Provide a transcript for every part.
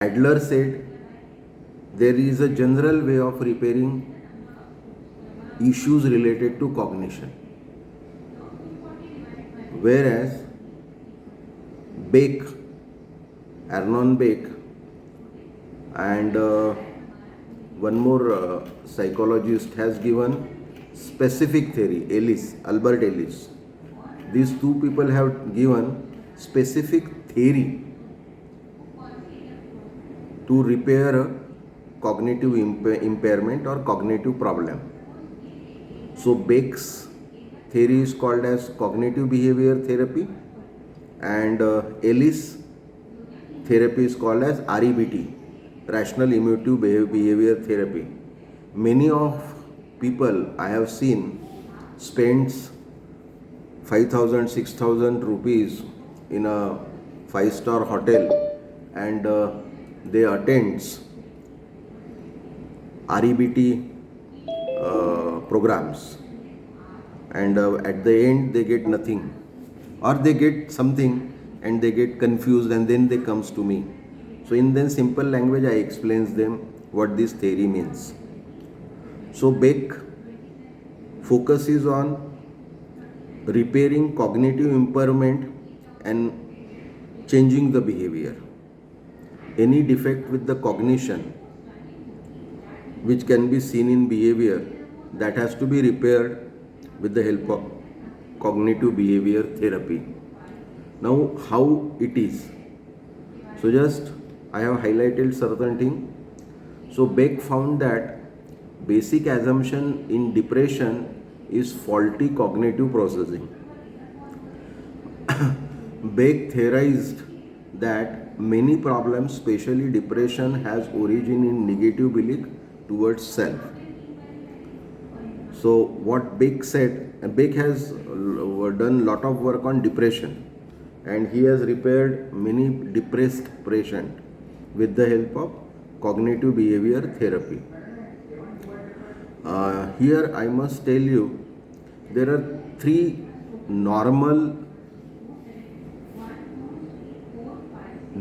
Adler said there is a general way of repairing issues related to cognition, whereas Beck, Arnon Beck, and one more psychologist has given specific theory, Albert Ellis. These two people have given specific theory to repair a cognitive impairment or cognitive problem. So Beck's theory is called as cognitive behavior therapy, and Ellis therapy is called as REBT, rational emotive behavior therapy. Many of people I have seen spends 5,000 6,000 rupees in a 5-star hotel, and they attends REBT programs, and at the end they get nothing, or they get something and they get confused, and then they comes to me. So in then simple language I explains them what this theory means. So Beck focuses on repairing cognitive impairment and changing the behavior. Any defect with the cognition which can be seen in behavior, that has to be repaired with the help of cognitive behavior therapy. Now how it is? So just I have highlighted certain thing. So Beck found that basic assumption in depression is faulty cognitive processing. Beck theorized that many problems, especially depression, has origin in negative belief towards self. So what Beck said, and Beck has done lot of work on depression, and he has repaired many depressed patients with the help of cognitive behavior therapy. Here I must tell you, there are three normal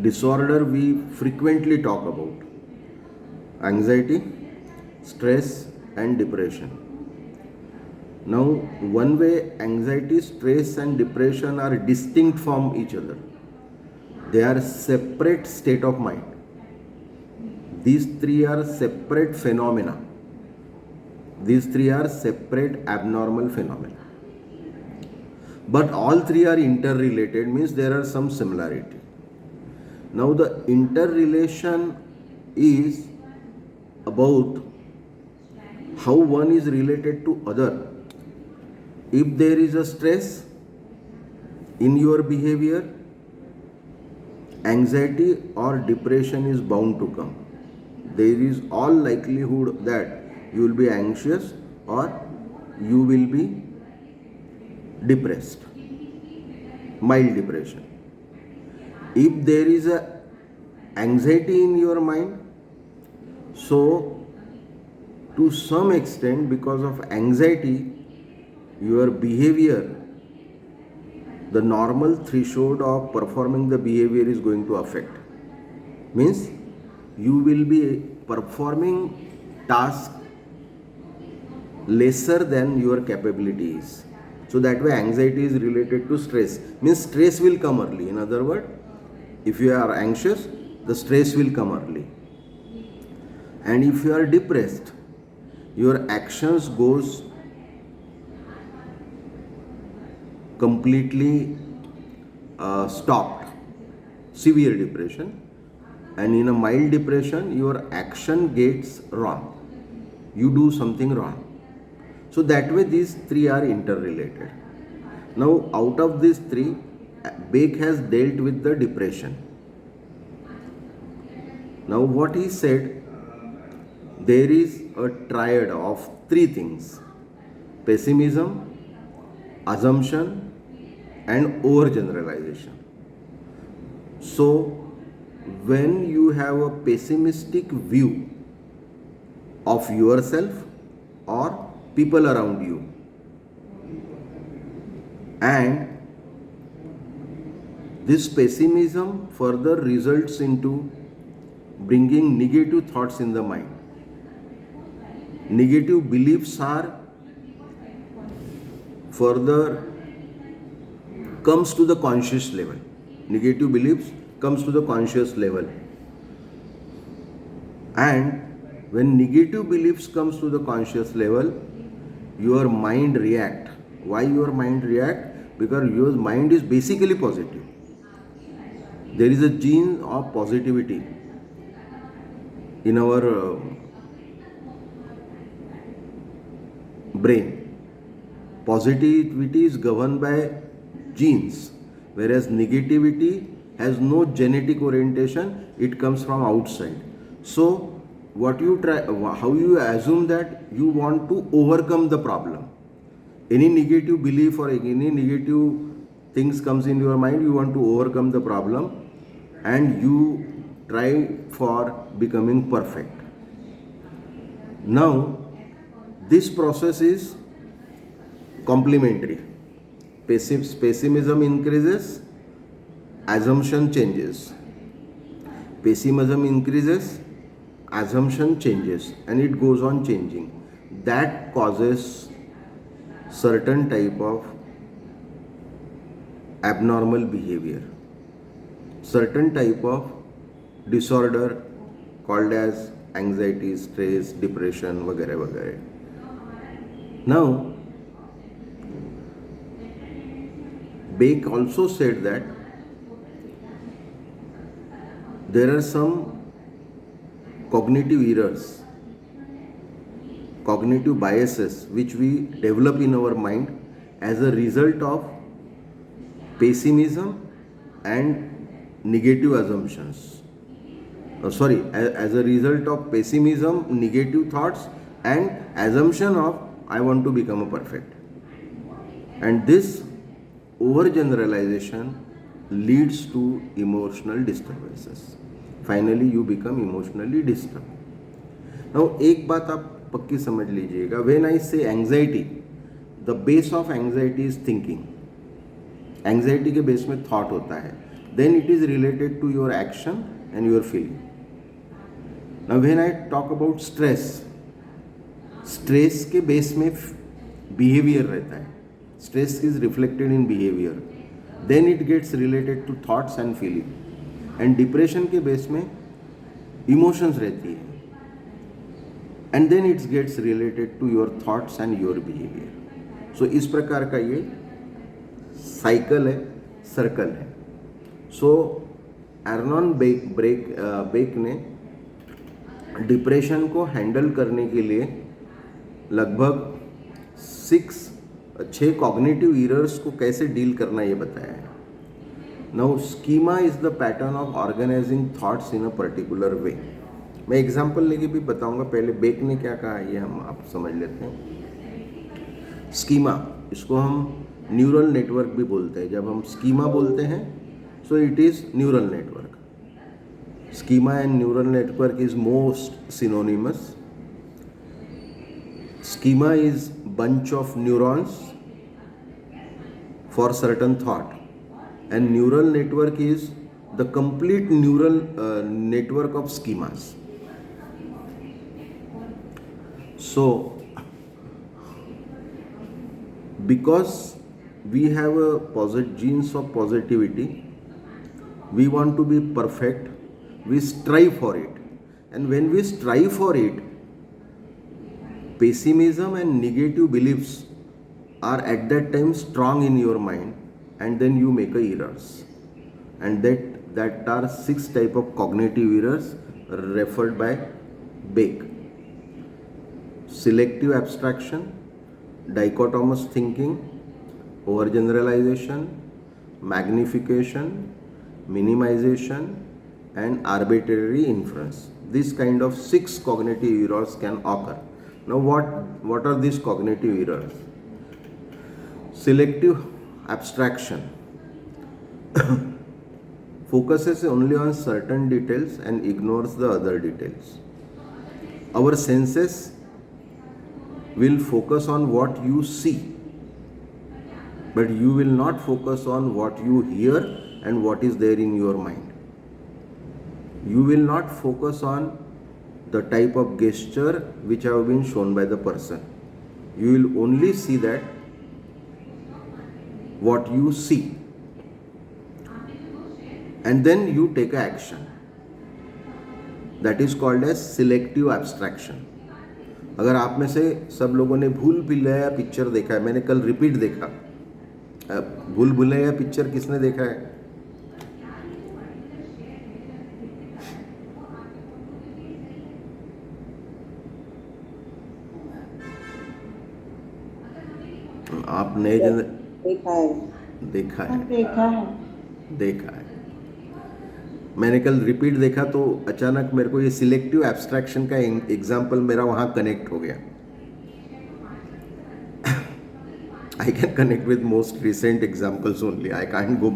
disorder we frequently talk about: anxiety, stress, and depression. Now, one way anxiety, stress, and depression are distinct from each other. They are separate state of mind. These three are separate phenomena. These three are separate abnormal phenomena. But all three are interrelated, means there are some similarity. Now the interrelation is about how one is related to other. If there is a stress in your behavior, anxiety or depression is bound to come. There is all likelihood that you will be anxious or you will be depressed, mild depression. If there is a anxiety in your mind, so to some extent, because of anxiety, your behavior, the normal threshold of performing the behavior is going to affect. Means you will be performing task lesser than your capability is. So that way anxiety is related to stress. Means stress will come early. In other words, if you are anxious, the stress will come early. And if you are depressed, your actions goes completely stopped. Severe depression. And in a mild depression, your action gets wrong. You do something wrong. So that way these three are interrelated. Now out of these three, Beck has dealt with the depression. Now what he said, there is a triad of three things: pessimism, assumption, and overgeneralization. So when you have a pessimistic view of yourself or people around you, and this pessimism further results into bringing negative thoughts in the mind. Negative beliefs are further comes to the conscious level. Negative beliefs comes to the conscious level. And when negative beliefs comes to the conscious level, your mind react. Why your mind react? Because your mind is basically positive. There is a gene of positivity in our brain. Positivity is governed by genes, whereas negativity has no genetic orientation, it comes from outside. So what you try, how you assume that you want to overcome the problem. Any negative belief or any negative things comes in your mind, you want to overcome the problem and you try for becoming perfect. Now this process is complementary. Pessimism increases, assumption changes. Pessimism increases, assumption changes, and it goes on changing. That causes certain type of abnormal behavior, certain type of disorder called as anxiety, stress, depression, वगैरह वगैरह. Now, Bake also said that there are some cognitive errors, cognitive biases which we develop in our mind as a result of pessimism and negative assumptions. As a result of pessimism, negative thoughts, and assumption of I want to become a perfect. And this overgeneralization leads to emotional disturbances. Finally, you become emotionally disturbed. Now, एक बात आप पक्की समझ लीजिएगा. When I say anxiety, the base of anxiety is thinking. Anxiety के base में thought होता है. Then it is related to your action and your feeling. Now, when I talk about stress, stress के बेस में behavior रहता है. Stress is reflected in behavior. Then it gets related to thoughts and feeling. And depression के base में emotions रहती है. And then it gets related to your thoughts and your behavior. So इस प्रकार का ये साइकिल है, सर्कल है. So एर्नॉन बेक ने डिप्रेशन को हैंडल करने के लिए लगभग 6 कॉग्निटिव एरर्स को कैसे डील करना ये बताया है. Now schema is the pattern of organising thoughts in a particular way. मैं एग्जांपल लेके भी बताऊंगा. पहले बेक ने क्या कहा ये हम आप समझ लेते हैं. स्कीमा, इसको हम न्यूरल नेटवर्क भी बोलते हैं. जब हम स्कीमा बोलते हैं so it is neural network. Schema and neural network is most synonymous. Schema is bunch of neurons for certain thought, and neural network is the complete neural network of schemas. So, because we have a genes of positivity, we want to be perfect. We strive for it, and when we strive for it, pessimism and negative beliefs are at that time strong in your mind, and then you make errors. And that are 6 type of cognitive errors referred by Bake. Selective abstraction, dichotomous thinking, overgeneralization, magnification, minimization, and arbitrary inference. This kind of 6 cognitive errors can occur. Now what are these cognitive errors? Selective abstraction focuses only on certain details and ignores the other details. Our senses will focus on what you see, but you will not focus on what you hear and what is there in your mind. you will not focus on the type of gesture which have been shown by the person. You will only see that what you see, and then you take a action. That is called as selective abstraction. अगर आप में से सब लोगों ने भूल Bhulaiyaa picture देखा है, मैंने कल रिपीट देखा, भूल भुलैया पिक्चर किसने देखा है? आप नए जन देखा है। देखा है, देखा है। देखा है। मैंने कल रिपीट देखा तो अचानक मेरे को ये सिलेक्टिव एब्स्ट्रैक्शन का एग्जाम्पल मेरा वहाँ कनेक्ट हो गया। I can connect with most recent examples only. I can't go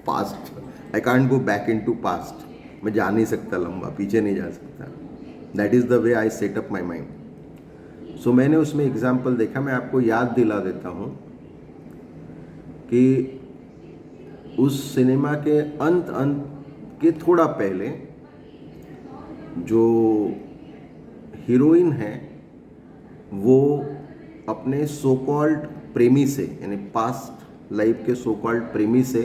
past. I can't go back into past. मैं जा नहीं सकता लंबा, पीछे नहीं जा सकता. That is the way I set up my mind. So मैंने उसमें एग्जाम्पल देखा, मैं आपको याद दिला देता हूँ कि उस सिनेमा के अंत के थोड़ा पहले जो हीरोइन है वो अपने सो कॉल्ड प्रेमी से, यानी पास्ट लाइफ के सो कॉल्ड प्रेमी से,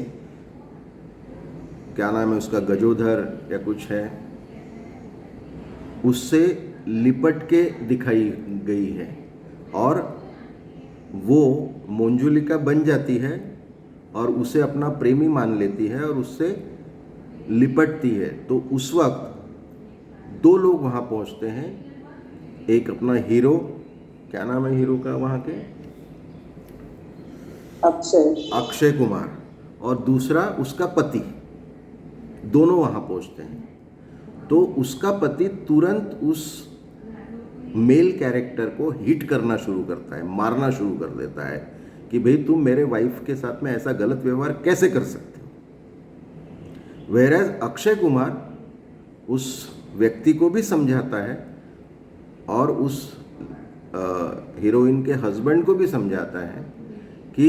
क्या नाम है उसका, गजोधर या कुछ है, उससे लिपट के दिखाई गई है और वो मंजुलिका बन जाती है और उसे अपना प्रेमी मान लेती है और उससे लिपटती है। तो उस वक्त दो लोग वहाँ पहुँचते हैं, एक अपना हीरो, क्या नाम है हीरो का वहाँ के, अक्षय कुमार, और दूसरा उसका पति, दोनों वहाँ पहुँचते हैं। तो उसका पति तुरंत उस मेल कैरेक्टर को हिट करना शुरू करता है, मारना शुरू कर देता है कि भाई तुम मेरे वाइफ के साथ में ऐसा गलत व्यवहार कैसे कर सकते हो। वेरएज अक्षय कुमार उस व्यक्ति को भी समझाता है और उस हीरोइन के हस्बैंड को भी समझाता है कि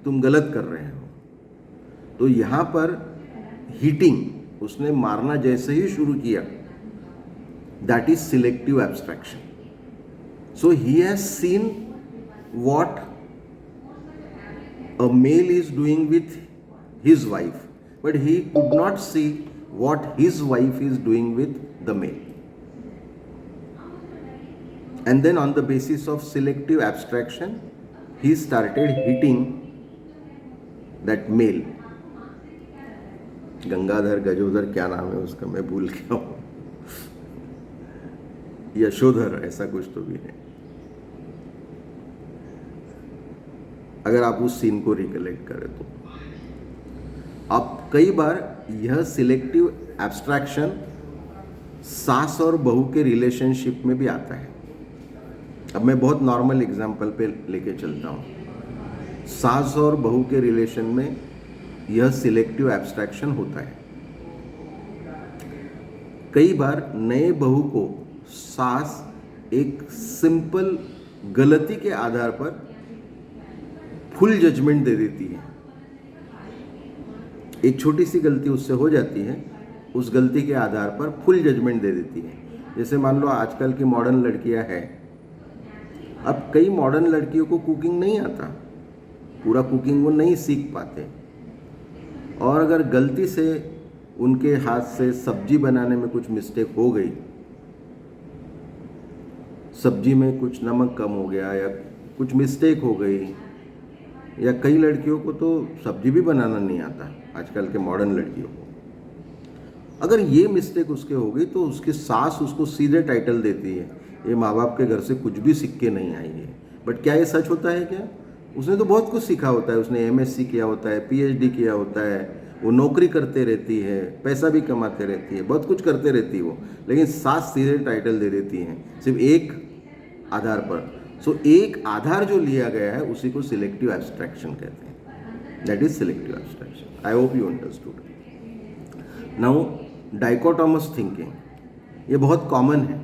तुम गलत कर रहे हो। तो यहाँ पर हिटिंग उसने मारना जैसे ही शुरू किया, that is selective abstraction. So he has seen what a male is doing with his wife, but he could not see what his wife is doing with the male. And then on the basis of selective abstraction, he started hitting that male. Gangadhar Gajodhar क्या नाम है उसका, मैं भूल गया हूँ, यशोधर ऐसा कुछ तो भी है, अगर आप उस सीन को रिकलेक्ट करें तो। अब कई बार यह सिलेक्टिव एब्स्ट्रैक्शन सास और बहू के रिलेशनशिप में भी आता है। अब मैं बहुत नॉर्मल एग्जांपल पे लेके चलता हूँ। सास और बहू के रिलेशन में यह सिलेक्टिव एब्स्ट्रैक्शन होता है। कई बार नए बहू को सास एक सिंपल गलती के आधार पर फुल जजमेंट दे देती है। एक छोटी सी गलती उससे हो जाती है, उस गलती के आधार पर फुल जजमेंट दे देती है। जैसे मान लो आजकल की मॉडर्न लड़कियां हैं, अब कई मॉडर्न लड़कियों को कुकिंग नहीं आता, पूरा कुकिंग वो नहीं सीख पाते, और अगर गलती से उनके हाथ से सब्जी बनाने में कुछ मिस्टेक हो गई, सब्जी में कुछ नमक कम हो गया या कुछ मिस्टेक हो गई, या कई लड़कियों को तो सब्जी भी बनाना नहीं आता आजकल के मॉडर्न लड़कियों को, अगर ये मिस्टेक उसके हो गई तो उसकी सास उसको सीधे टाइटल देती है, ये माँ बाप के घर से कुछ भी सीख के नहीं आई है। बट क्या ये सच होता है क्या? उसने तो बहुत कुछ सीखा होता है, उसने MSc किया होता है, PhD किया होता है, वो नौकरी करते रहती है, पैसा भी कमाते रहती है, बहुत कुछ करते रहती है वो, लेकिन सास सीधे टाइटल दे देती हैं सिर्फ एक आधार पर। सो एक आधार जो लिया गया है उसी को सिलेक्टिव एब्स्ट्रैक्शन कहते हैं, that is selective abstraction. I hope you understood. Now dichotomous thinking, ये बहुत कॉमन है,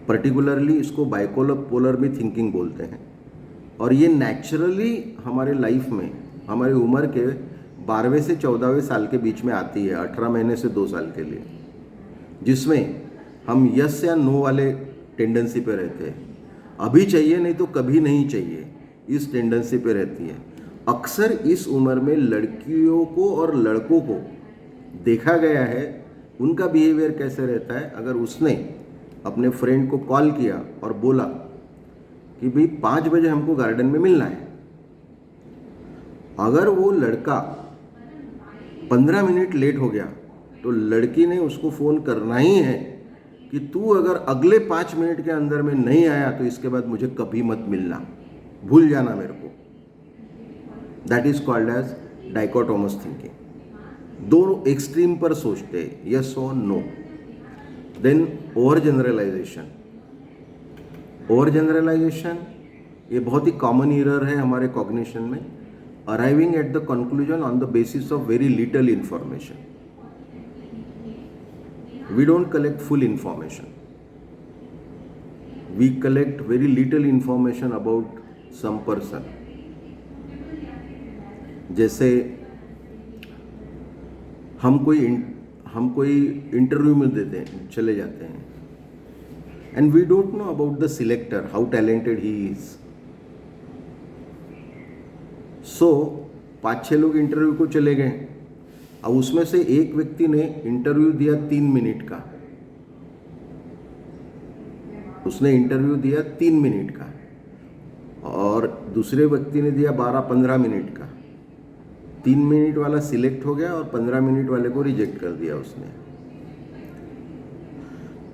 पर्टिकुलरली इसको बाइपोलर भी थिंकिंग बोलते हैं, और ये नेचुरली हमारे लाइफ में, हमारी उम्र के 12वें से 14वें साल के बीच में आती है, 18 महीने से 2 साल के लिए, जिसमें हम यस या नो वाले टेंडेंसी पे रहते हैं। अभी चाहिए नहीं तो कभी नहीं चाहिए, इस टेंडेंसी पे रहती है। अक्सर इस उम्र में लड़कियों को और लड़कों को देखा गया है, उनका बिहेवियर कैसे रहता है। अगर उसने अपने फ्रेंड को कॉल किया और बोला कि भाई 5 बजे हमको गार्डन में मिलना है, अगर वो लड़का 15 मिनट लेट हो गया तो लड़की ने उसको फ़ोन करना ही है कि तू अगर अगले 5 मिनट के अंदर में नहीं आया तो इसके बाद मुझे कभी मत मिलना, भूल जाना मेरे को। That is called as dichotomous thinking. दो एक्सट्रीम पर सोचते हैं, यस और no. Then over generalisation. Over generalisation ये बहुत ही कॉमन एरर है हमारे कॉग्निशन में। Arriving at the conclusion on the basis of very little information. We don't collect full information. We collect very little information about some person. जैसे हम कोई interview में देते हैं, चले जाते हैं, and we don't know about the selector, how talented he is. So 5-6 लोग इंटरव्यू को चले गए, अब उसमें से एक व्यक्ति ने इंटरव्यू दिया 3 मिनट का, उसने इंटरव्यू दिया 3 मिनट का, और दूसरे व्यक्ति ने दिया 12-15 मिनट का। 3 मिनट वाला सिलेक्ट हो गया और 15 मिनट वाले को रिजेक्ट कर दिया उसने।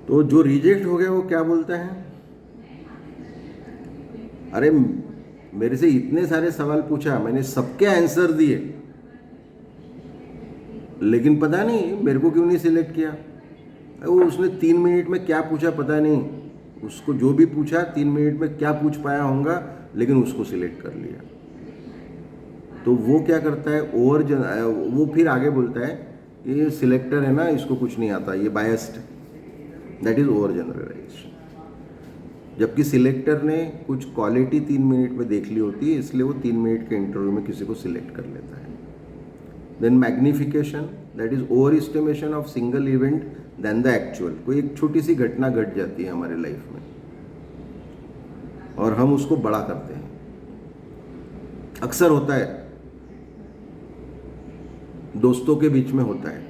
तो जो रिजेक्ट हो गया वो क्या बोलता है, अरे मेरे से इतने सारे सवाल पूछा, मैंने सबके आंसर दिए, लेकिन पता नहीं मेरे को क्यों नहीं सिलेक्ट किया। वो उसने 3 मिनट में क्या पूछा पता नहीं, उसको जो भी पूछा 3 मिनट में क्या पूछ पाया होगा, लेकिन उसको सिलेक्ट कर लिया। तो वो क्या करता है, वो फिर आगे बोलता है ये सिलेक्टर है ना, इसको कुछ नहीं आता, ये biased. That is over generalisation. जबकि सिलेक्टर ने कुछ क्वालिटी 3 मिनट में देख ली होती है, इसलिए वो 3 मिनट के इंटरव्यू में किसी को सिलेक्ट कर लेता है। Then magnification, that is over estimation of single event than the actual. कोई एक छोटी सी घटना घट जाती है हमारे लाइफ में और हम उसको बड़ा करते हैं। अक्सर होता है, दोस्तों के बीच में होता है,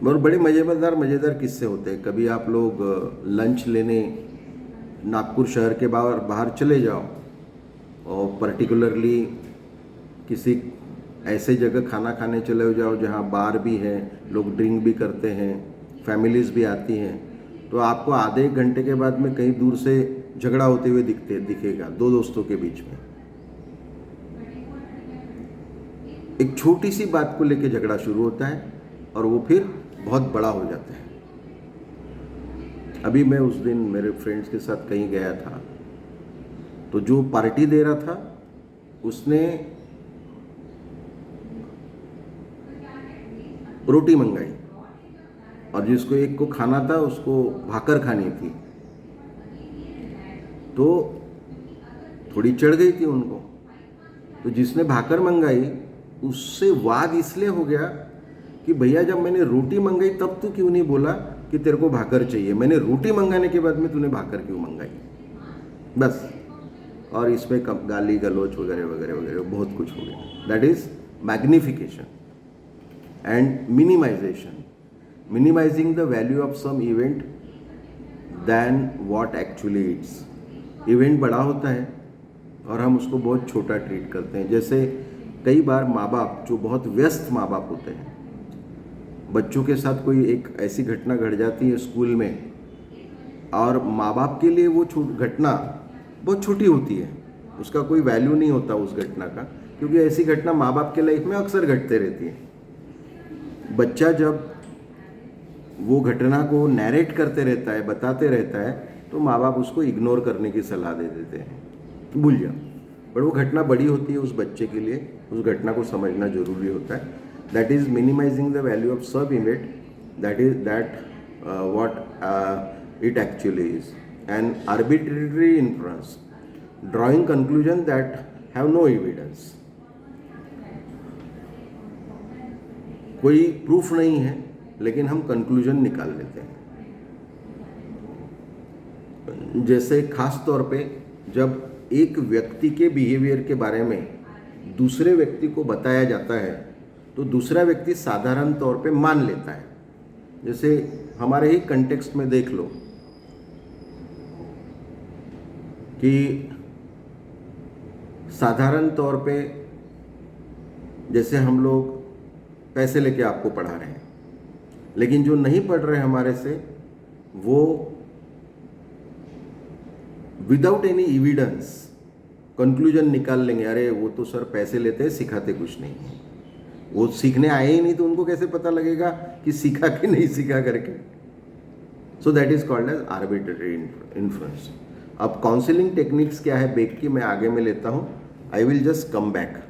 और बड़े मज़ेदार किस्से होते हैं। कभी आप लोग लंच लेने नागपुर शहर के बाहर चले जाओ, और पर्टिकुलरली किसी ऐसे जगह खाना खाने चले जाओ जहाँ बार भी है, लोग ड्रिंक भी करते हैं, फैमिलीज़ भी आती हैं, तो आपको आधे एक घंटे के बाद में कहीं दूर से झगड़ा होते हुए दिखेगा 2 दोस्तों के बीच में। एक छोटी सी बात को लेकर झगड़ा शुरू होता है और वो फिर बहुत बड़ा हो जाता है। अभी मैं उस दिन मेरे फ्रेंड्स के साथ कहीं गया था, तो जो पार्टी दे रहा था उसने रोटी मंगाई, और जिसको एक को खाना था उसको भाकर खानी थी, तो थोड़ी चढ़ गई थी उनको। तो जिसने भाकर मंगाई उससे वाद इसलिए हो गया कि भैया जब मैंने रोटी मंगाई तब तू क्यों नहीं बोला कि तेरे को भाकर चाहिए, मैंने रोटी मंगाने के बाद में तूने भाकर क्यों मंगाई, बस। और इसमें गाली गलौच वगैरह वगैरह वगैरह बहुत कुछ हो गया। That is magnification and minimisation, minimising the value of some event than what actually it's. Event बड़ा होता है और हम उसको बहुत छोटा ट्रीट करते हैं। जैसे कई बार माँ बाप, जो बहुत व्यस्त माँ बाप होते हैं, बच्चों के साथ कोई एक ऐसी घटना घट जाती है स्कूल में, और माँ बाप के लिए वो घटना बहुत छोटी होती है, उसका कोई वैल्यू नहीं होता उस घटना का, क्योंकि ऐसी घटना माँ बाप के लाइफ में अक्सर घटते रहती है। बच्चा जब वो घटना को नैरेट करते रहता है, बताते रहता है, तो माँ बाप उसको इग्नोर करने की सलाह दे देते हैं, भूल जाओ। पर वो घटना बड़ी होती है उस बच्चे के लिए, उस घटना को समझना जरूरी होता है। That is minimizing the value of sub event, that what it actually is, and arbitrary influence, drawing conclusion that have no evidence. कोई प्रूफ नहीं है, लेकिन हम कंक्लूजन निकाल लेते हैं। जैसे खास तौर पे जब एक व्यक्ति के बिहेवियर के बारे में दूसरे व्यक्ति को बताया जाता है तो दूसरा व्यक्ति साधारण तौर पे मान लेता है। जैसे हमारे ही कंटेक्स्ट में देख लो कि साधारण तौर पे जैसे हम लोग पैसे लेके आपको पढ़ा रहे हैं, लेकिन जो नहीं पढ़ रहे हमारे से वो विदाउट एनी एविडेंस कंक्लूजन निकाल लेंगे, अरे वो तो सर पैसे लेते हैं, सिखाते कुछ नहीं है। वो सीखने आए ही नहीं तो उनको कैसे पता लगेगा कि सीखा कि नहीं सीखा करके। So that is called as arbitrary influence. अब काउंसलिंग टेक्निक्स क्या है बेक की, मैं आगे में लेता हूँ। I will just come back.